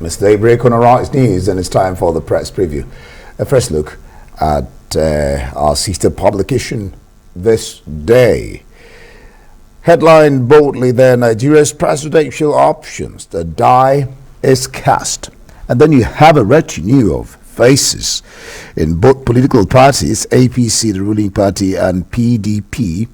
It's daybreak on Arise News, and it's time for the press preview. A first look at our sister publication this day. Headline boldly there: Nigeria's presidential options. The die is cast. And then you have a retinue of faces in both political parties, APC, the ruling party, and PDP.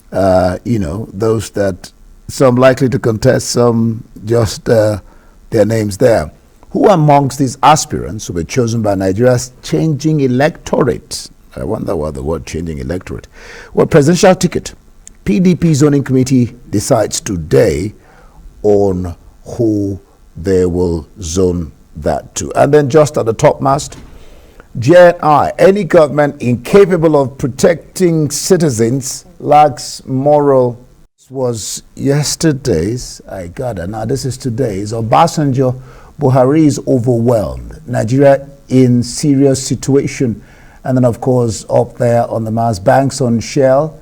Those that some likely to contest, some just their names there. Who amongst these aspirants who were chosen by Nigeria's changing electorate? I wonder what the word changing electorate. Well, presidential ticket. PDP zoning committee decides today on who they will zone that to. And then just at the topmost, JNI, any government incapable of protecting citizens lacks moral. This was yesterday's, I gather, now this is today's. Obasanjo, Buhari is overwhelmed. Nigeria in serious situation. And then, of course, up there on the Mars, banks on Shell,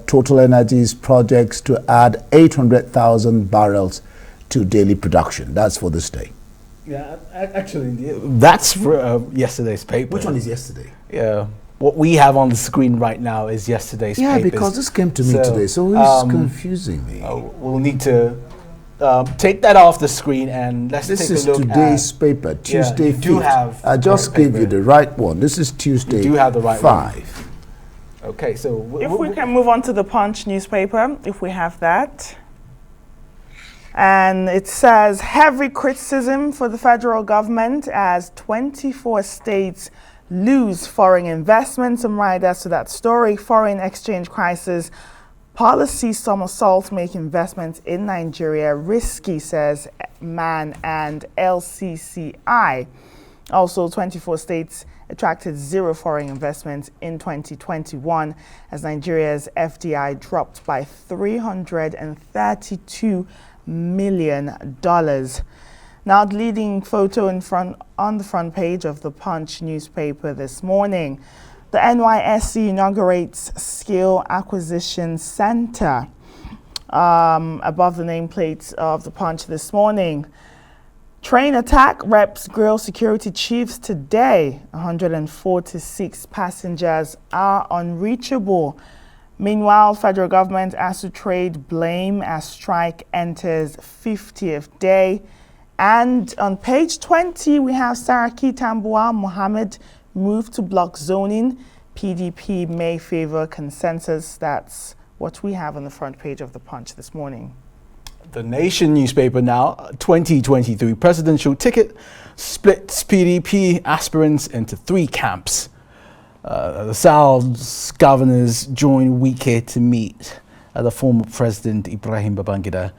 Total Energies projects to add 800,000 barrels to daily production. That's for this day. Yeah, actually, that's for yesterday's paper. Which one is yesterday? Yeah, what we have on the screen right now is yesterday's paper. Yeah, because this came to me today, so it's confusing me. We'll need to take that off the screen and let's take a look at... This is today's paper, Tuesday 5th. I just gave you the right one. This is Tuesday 5. You do have the right one. Okay, so... If we can move on to the Punch newspaper, if we have that. And it says, heavy criticism for the federal government as 24 states lose foreign investments. And right as to that story, foreign exchange crisis, policy somersaults make investments in Nigeria risky, says MAN and LCCI. Also, 24 states attracted zero foreign investments in 2021 as Nigeria's FDI dropped by $332 million. Now, the leading photo on the front page of the Punch newspaper this morning. The NYSC inaugurates Skill Acquisition Center above the nameplate of the Punch this morning. Train attack, reps grill security chiefs today. 146 passengers are unreachable. Meanwhile, federal government has to trade blame as strike enters 50th day. And on page 20, we have Saraki Tambuwal Mohammed moved to block zoning. PDP may favor consensus. That's what we have on the front page of the Punch this morning. The Nation newspaper now, 2023 presidential ticket splits PDP aspirants into three camps. The South's governors join Wike to meet the former President Ibrahim Babangida.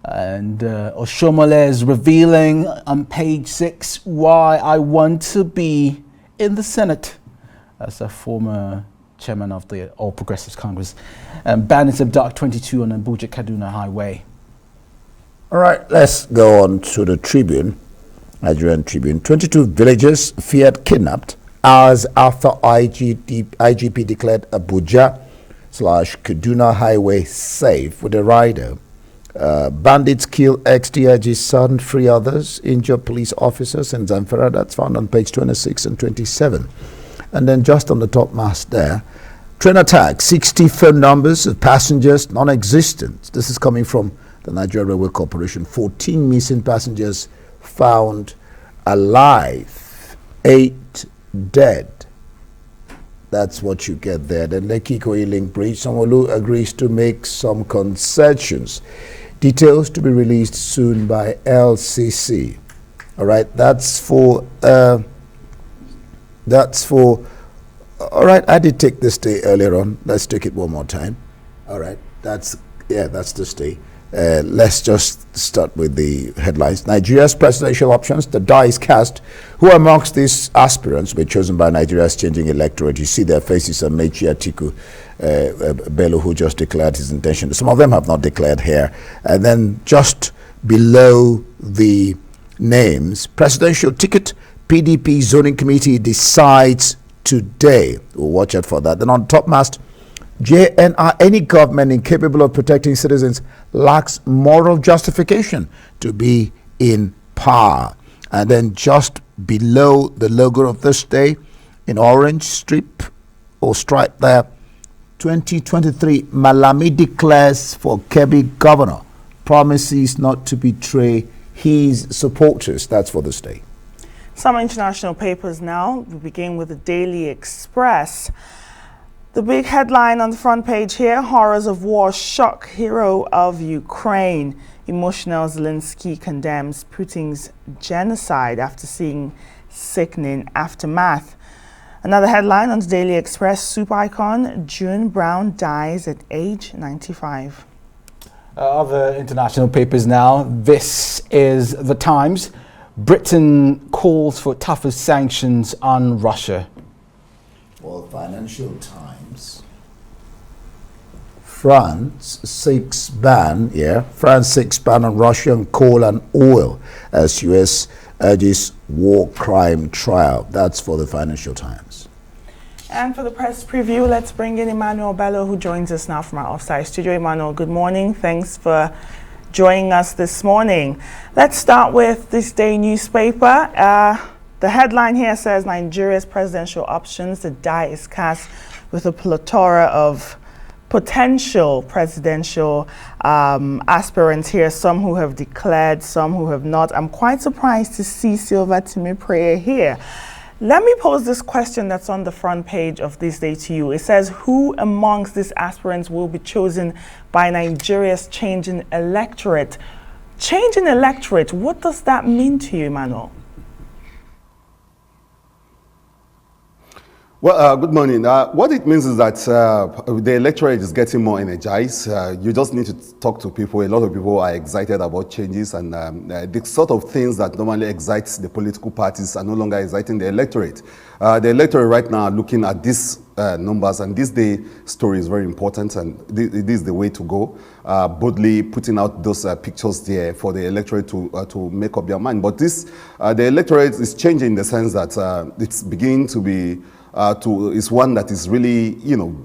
And Oshomole is revealing on page 6 why I want to be in the Senate as a former chairman of the All Progressives Congress. Bandits abduct 22 on the Abuja-Kaduna highway. All right, let's go on to the Tribune, Nigerian Tribune. 22 villagers feared kidnapped hours after IGP declared Abuja/Kaduna highway safe with a rider. Bandits kill ex-DIG's son, 3 others, injure police officers in Zamfara. That's found on page 26 and 27. And then just on the top mast there, train attack, 60 phone numbers of passengers non-existent. This is coming from the Nigeria Railway Corporation. 14 missing passengers found alive, 8 dead. That's what you get there. The Lekki Ikoyi Link Bridge, Sanwo-Olu agrees to make some concessions. Details to be released soon by LCC. All right, that's for, all right, I did take this day earlier on. Let's take it one more time. All right, that's this day. Let's just start with the headlines. Nigeria's presidential options, the die is cast. Who amongst these aspirants were chosen by Nigeria's changing electorate? You see their faces on Mechi Atiku Bello, who just declared his intention. Some of them have not declared here. And then just below the names, presidential ticket, PDP zoning committee decides today. We'll watch out for that. Then on topmost, JNR, any government incapable of protecting citizens lacks moral justification to be in power. And then just below the logo of this day, in orange strip or stripe there, 2023 Malami declares for Kebbi governor, promises not to betray his supporters. That's for this day. Some international papers now. We begin with the Daily Express. The big headline on the front page here: horrors of war shock hero of Ukraine. Emotional Zelensky condemns Putin's genocide after seeing sickening aftermath. Another headline on the Daily Express: soup icon June Brown dies at age 95. Other international papers now. This is The Times. Britain calls for tougher sanctions on Russia. Well, Financial Times. France seeks ban on Russian coal and oil as US urges war crime trial. That's for the Financial Times. And for the press preview, let's bring in Emmanuel Bello, who joins us now from our offsite studio. Emmanuel, good morning. Thanks for joining us this morning. Let's start with this day newspaper. The headline here says Nigeria's presidential options, the die is cast with a plethora of potential presidential aspirants here, some who have declared, some who have not. I'm quite surprised to see Silva Timi here. Let me pose this question that's on the front page of This Day to you. It says, who amongst these aspirants will be chosen by Nigeria's changing electorate? Changing electorate, what does that mean to you, Emmanuel? Well, good morning. What it means is that the electorate is getting more energized. You just need to talk to people. A lot of people are excited about changes, and the sort of things that normally excites the political parties are no longer exciting the electorate. The electorate right now are looking at these numbers, and this day story is very important, and this is the way to go. Boldly putting out those pictures there for the electorate to make up their mind. But this, the electorate is changing in the sense that it's beginning to be is one that is really,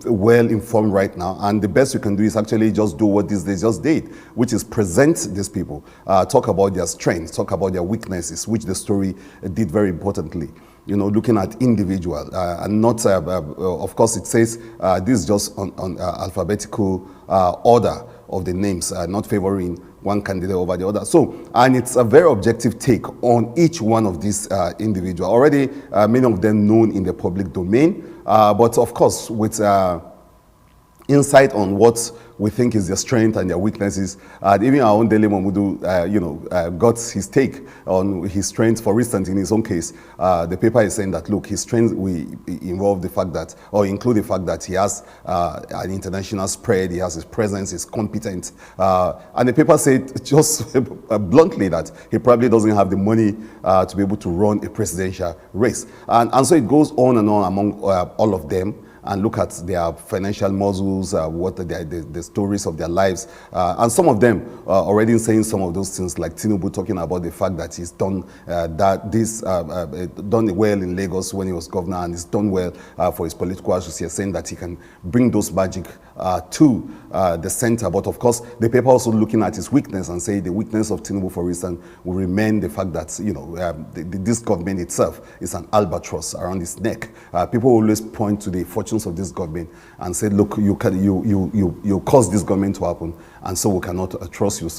well informed right now, and the best you can do is actually just do what they just did, which is present these people, talk about their strengths, talk about their weaknesses, which the story did very importantly. Looking at individual and not, of course, it says this is just on alphabetical order of the names, not favoring one candidate over the other. So, and it's a very objective take on each one of these individuals. Already, many of them known in the public domain, but of course, with insight on what we think is their strength and their weaknesses. Even our own Dele Momodu, got his take on his strengths. For instance, in his own case, the paper is saying that, look, his strengths include the fact that he has an international spread, he has his presence, he's competent. And the paper said just bluntly that he probably doesn't have the money to be able to run a presidential race. And so it goes on and on among all of them, and look at their financial muscles, what the stories of their lives. And some of them already saying some of those things, like Tinubu talking about the fact that he's done done well in Lagos when he was governor, and he's done well for his political associate, saying that he can bring those magic to the center. But of course, the paper also looking at his weakness and say the weakness of Tinubu, for instance, will remain the fact that, this government itself is an albatross around his neck. People always point to the fortune of this government and said, look, you caused this government to happen, and so we cannot trust you.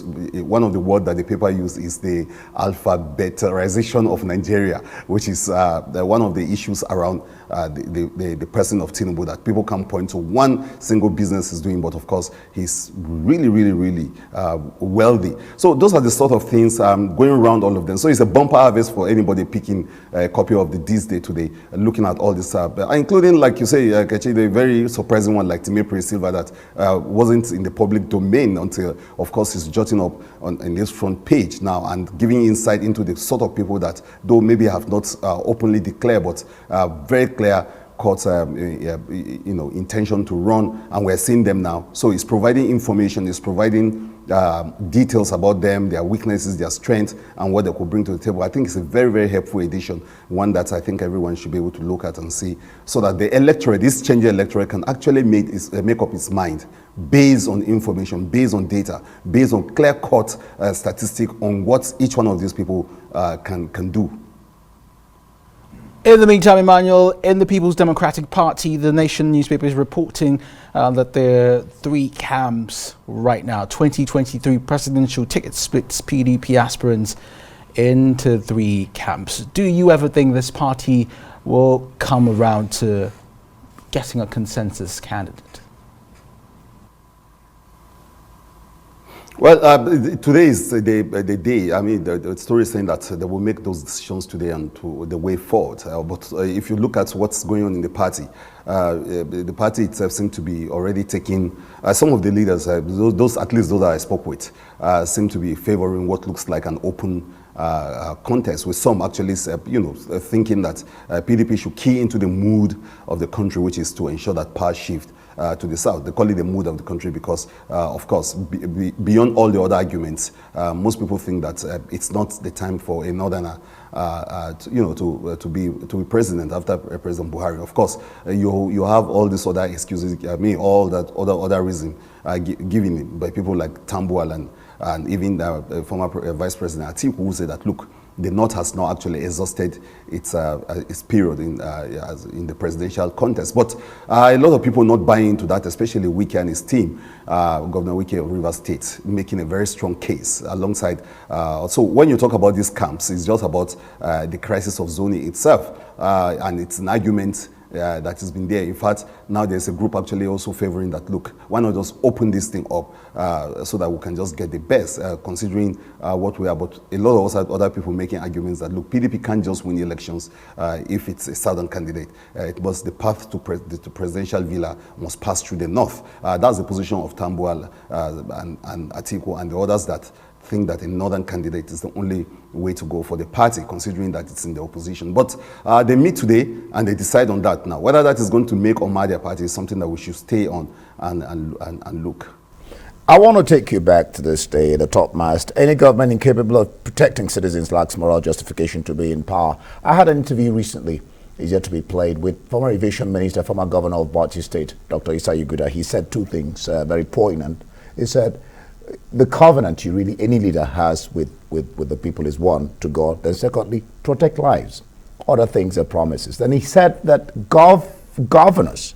One of the words that the paper used is the alphabetization of Nigeria, which is one of the issues around the person of Tinubu, that people can point to one single business he's doing, but of course he's really, really, really wealthy. So those are the sort of things going around all of them. So it's a bumper harvest for anybody picking a copy of the This Day today, looking at all this, including, like you say, the very surprising one like Timothy Silva that wasn't in the public domain until, of course, he's jotting up in this front page now and giving insight into the sort of people that, though maybe have not openly declared, but very clear court intention to run, and we're seeing them now. So it's providing information, it's providing details about them, their weaknesses, their strengths, and what they could bring to the table. I think it's a very, very helpful edition, one that I think everyone should be able to look at and see, so that the electorate, this changing electorate, can actually make up its mind based on information, based on data, based on clear-cut statistic on what each one of these people can do. In the meantime, Emmanuel, in the People's Democratic Party, the Nation newspaper is reporting that there are three camps right now. 2023 presidential ticket splits PDP aspirants into three camps. Do you ever think this party will come around to getting a consensus candidate? Well, today is the day. I mean, the story is saying that they will make those decisions today and to the way forward. But if you look at what's going on in the party itself seems to be already taking, some of the leaders, those at least those that I spoke with, seem to be favoring what looks like an open contest, with some actually, thinking that PDP should key into the mood of the country, which is to ensure that power shift to the south. They call it the mood of the country because, of course, beyond all the other arguments, most people think that it's not the time for a northerner, to be president after President Buhari. Of course, you have all these other excuses. All that other reason given by people like Tambuwal and even former Vice President Atiku, who said that, look, the North has now actually exhausted its period in the presidential contest. But a lot of people not buying into that, especially Wike and his team, Governor Wike of Rivers State, making a very strong case alongside. So when you talk about these camps, it's just about the crisis of zoning itself, and it's an argument that has been there. In fact, now there's a group actually also favoring that, look, why not just open this thing up so that we can just get the best, considering what we are. But a lot of other people making arguments that, look, PDP can't just win elections if it's a southern candidate. It must, the path to presidential villa must pass through the north. That's the position of Tambuwal and Atiku and the others that think that a northern candidate is the only way to go for the party, considering that it's in the opposition. But they meet today and they decide on that now. Whether that is going to make or mar their party is something that we should stay on and look. I want to take you back to this day, the topmast. Any government incapable of protecting citizens lacks moral justification to be in power. I had an interview recently, is yet to be played, with former Aviation Minister, former Governor of Bauchi State, Dr. Issa Yuguda. He said two things, very poignant. He said, the covenant any leader has with the people is, one, to God, then secondly, protect lives. Other things are promises. Then he said that governors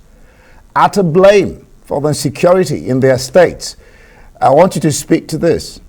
are to blame for the insecurity in their states. I want you to speak to this.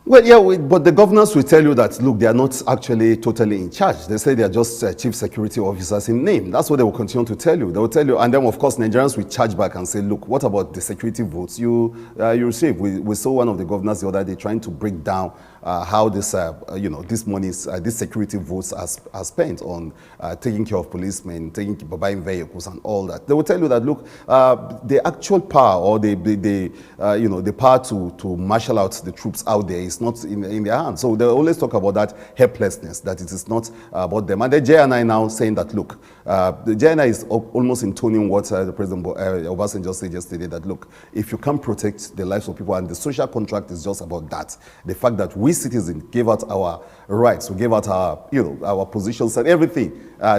Well, yeah, but the governors will tell you that, look, they are not actually totally in charge. They say they are just chief security officers in name. That's what they will continue to tell you. They will tell you, and then, of course, Nigerians will charge back and say, look, what about the security votes you receive? We saw one of the governors the other day trying to break down how this, this money, this security votes are spent on taking care of policemen, buying vehicles and all that. They will tell you that, look, the actual power or the power to marshal out the troops out there is not in their hands. So they always talk about that helplessness, that it is not about them. And the JNI now saying that, look, the JNI is almost intoning what the President Obasanjo said yesterday, that, look, if you can't protect the lives of people, and the social contract is just about that, the fact that we citizens gave out our rights, we gave out our positions and everything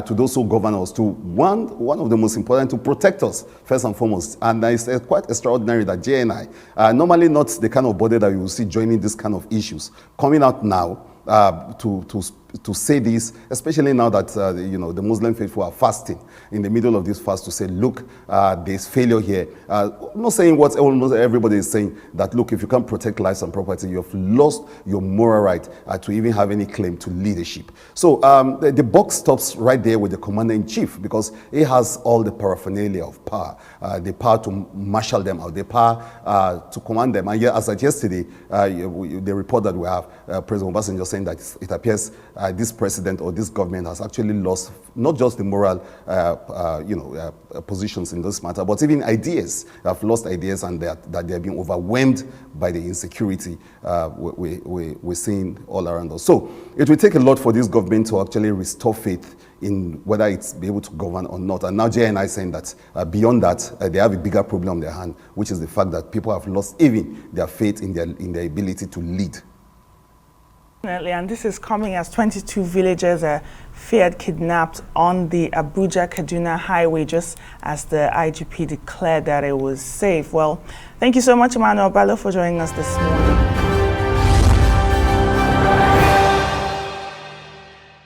to those who govern us, to one of the most important, to protect us first and foremost. And it's quite extraordinary that JNI, normally not the kind of body that you will see joining this kind of issues, coming out now to say this, especially now that the Muslim faithful are fasting in the middle of this fast, to say, look, there's failure here. I'm not saying what almost everybody is saying, that, look, if you can't protect lives and property, you have lost your moral right to even have any claim to leadership. So the buck stops right there with the commander-in-chief, because he has all the paraphernalia of power, the power to marshal them out, the power to command them. And as of yesterday, the report that we have, President Obasanjo saying that it appears this president or this government has actually lost not just the moral positions in this matter, but even ideas. They have lost ideas, and that they are being overwhelmed by the insecurity we're seeing all around us. So it will take a lot for this government to actually restore faith in whether it's be able to govern or not. And now JNI is saying that beyond that, they have a bigger problem on their hand, which is the fact that people have lost even their faith in their ability to lead. And this is coming as 22 villagers are feared kidnapped on the Abuja-Kaduna highway, just as the IGP declared that it was safe. Well, thank you so much, Emmanuel Bello, for joining us this morning.